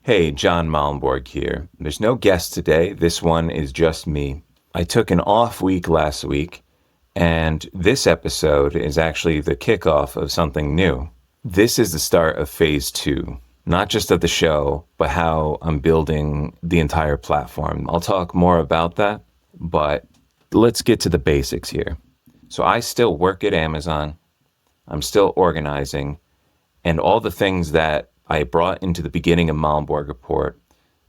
Hey, John Malmborg here. There's no guest today. This one is just me. I took an off week last week, and this episode is actually the kickoff of something new. This is the start of phase two, not just of the show, but how I'm building the entire platform. I'll talk more about that, but let's get to the basics here. So I still work at Amazon. I'm still organizing, and all the things that I brought into the beginning of Malmborg Report,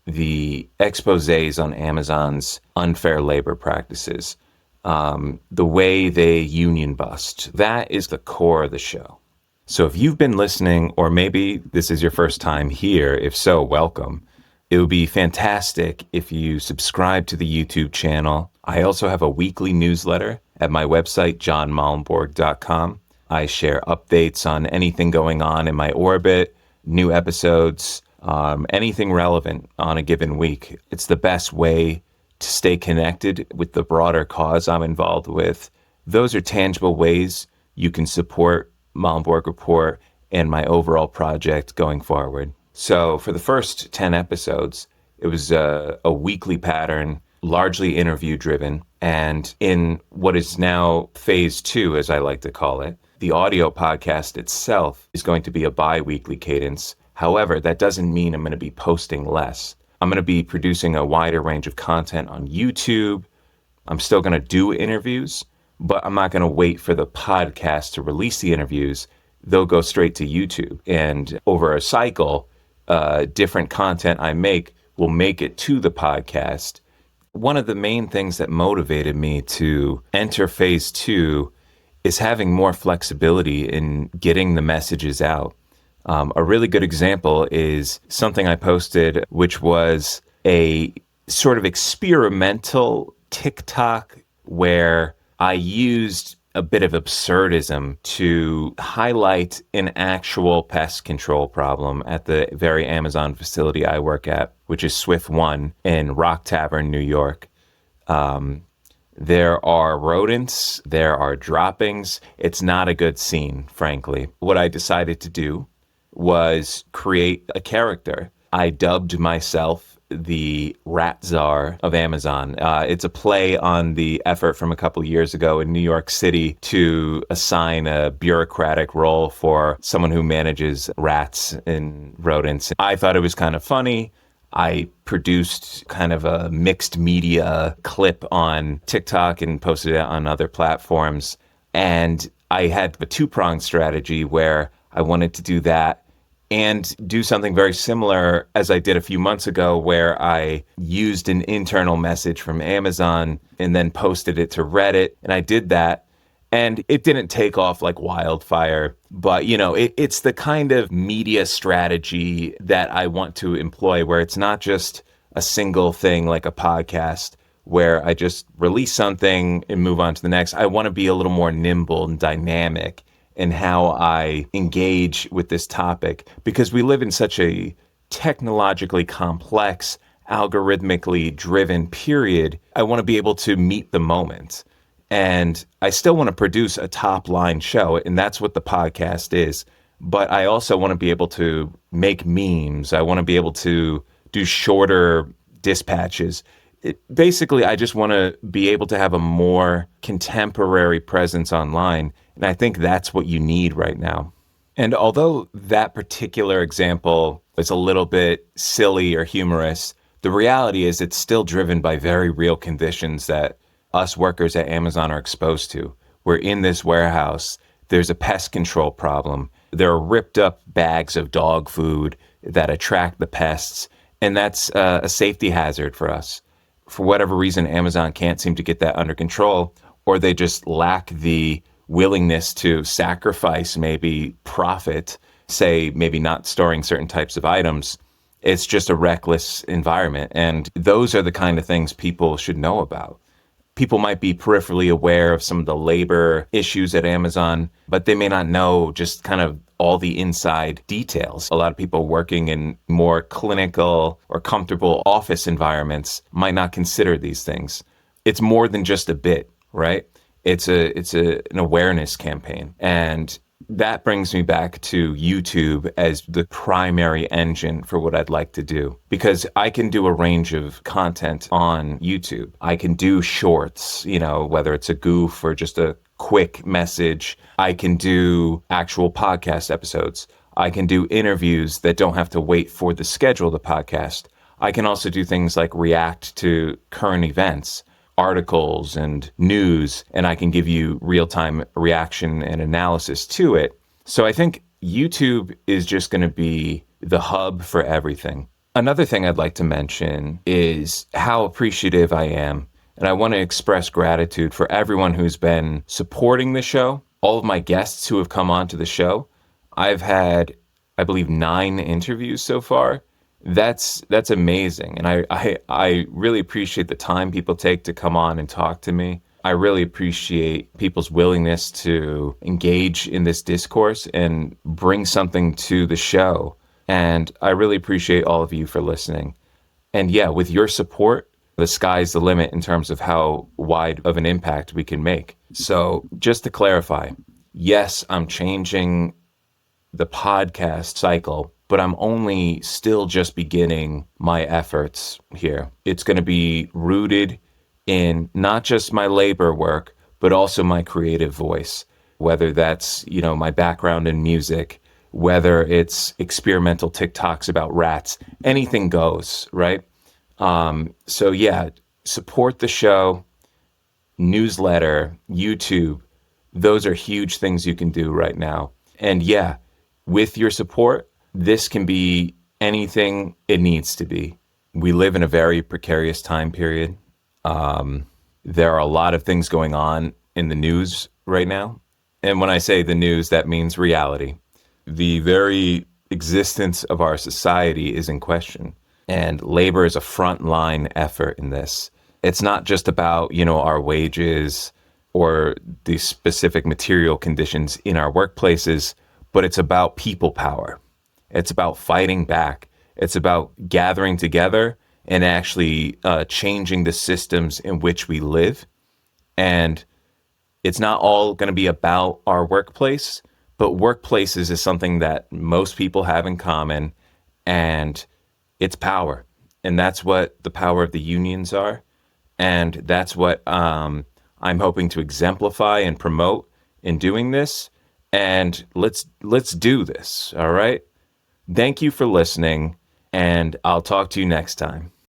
the exposés on Amazon's unfair labor practices, the way they union bust, that is the core of the show. So if you've been listening, or maybe this is your first time here, if so, welcome. It would be fantastic if you subscribe to the YouTube channel. I also have a weekly newsletter at my website, johnmalmborg.com. I share updates on anything going on in my orbit, new episodes, anything relevant on a given week. It's the best way to stay connected with the broader cause I'm involved with. Those are tangible ways you can support Malmborg Report and my overall project going forward. So for the first 10 episodes, it was a weekly pattern, largely interview driven. And in what is now phase two, as I like to call it, the audio podcast itself is going to be a bi-weekly cadence. However, that doesn't mean I'm going to be posting less. I'm going to be producing a wider range of content on YouTube. I'm still going to do interviews, but I'm not going to wait for the podcast to release the interviews. They'll go straight to YouTube. And over a cycle, different content I make will make it to the podcast. One of the main things that motivated me to enter phase two is having more flexibility in getting the messages out. A really good example is something I posted, which was a sort of experimental TikTok where I used a bit of absurdism to highlight an actual pest control problem at the very Amazon facility I work at, which is Swift One in Rock Tavern, New York. There are rodents, there are droppings. It's not a good scene, frankly. What I decided to do was create a character. I dubbed myself the Rat Czar of Amazon. It's a play on the effort from a couple years ago in New York City to assign a bureaucratic role for someone who manages rats and rodents. I thought it was kind of funny. I produced kind of a mixed media clip on TikTok and posted it on other platforms. And I had a two-pronged strategy where I wanted to do that and do something very similar as I did a few months ago, where I used an internal message from Amazon and then posted it to Reddit. And I did that. And it didn't take off like wildfire, but it's the kind of media strategy that I want to employ, where it's not just a single thing like a podcast where I just release something and move on to the next. I want to be a little more nimble and dynamic in how I engage with this topic, because we live in such a technologically complex, algorithmically driven period. I want to be able to meet the moment. And I still want to produce a top line show, and that's what the podcast is. But I also want to be able to make memes. I want to be able to do shorter dispatches. Basically, I just want to be able to have a more contemporary presence online. And I think that's what you need right now. And although that particular example is a little bit silly or humorous, the reality is it's still driven by very real conditions that us workers at Amazon are exposed to. We're in this warehouse. There's a pest control problem. There are ripped up bags of dog food that attract the pests. And that's a safety hazard for us. For whatever reason, Amazon can't seem to get that under control, or they just lack the willingness to sacrifice maybe profit, say maybe not storing certain types of items. It's just a reckless environment. And those are the kind of things people should know about. People might be peripherally aware of some of the labor issues at Amazon, but they may not know just kind of all the inside details. A lot of people working in more clinical or comfortable office environments might not consider these things. It's more than just a bit, right? It's an awareness campaign. And that brings me back to YouTube as the primary engine for what I'd like to do, because I can do a range of content on YouTube. I can do shorts, whether it's a goof or just a quick message. I can do actual podcast episodes. I can do interviews that don't have to wait for the schedule of the podcast. I can also do things like react to current events, articles and news, and I can give you real-time reaction and analysis to it. So I think YouTube is just going to be the hub for everything. Another thing I'd like to mention is how appreciative I am, and I want to express gratitude for everyone who's been supporting the show, all of my guests who have come onto the show. I've had, I believe, 9 interviews so far. That's amazing. And I really appreciate the time people take to come on and talk to me. I really appreciate people's willingness to engage in this discourse and bring something to the show. And I really appreciate all of you for listening. And yeah, with your support, the sky's the limit in terms of how wide of an impact we can make. So just to clarify, yes, I'm changing the podcast cycle, but I'm only still just beginning my efforts here. It's going to be rooted in not just my labor work, but also my creative voice, whether that's, my background in music, whether it's experimental TikToks about rats, anything goes, right? So yeah, support the show, newsletter, YouTube. Those are huge things you can do right now. And yeah, with your support, this can be anything it needs to be. We live in a very precarious time period. There are a lot of things going on in the news right now. And when I say the news, that means reality. The very existence of our society is in question. And labor is a frontline effort in this. It's not just about, our wages or the specific material conditions in our workplaces, but it's about people power. It's about fighting back. It's about gathering together and actually changing the systems in which we live. And it's not all going to be about our workplace, but workplaces is something that most people have in common, and it's power. And that's what the power of the unions are. And that's what I'm hoping to exemplify and promote in doing this. And let's do this, all right? Thank you for listening, and I'll talk to you next time.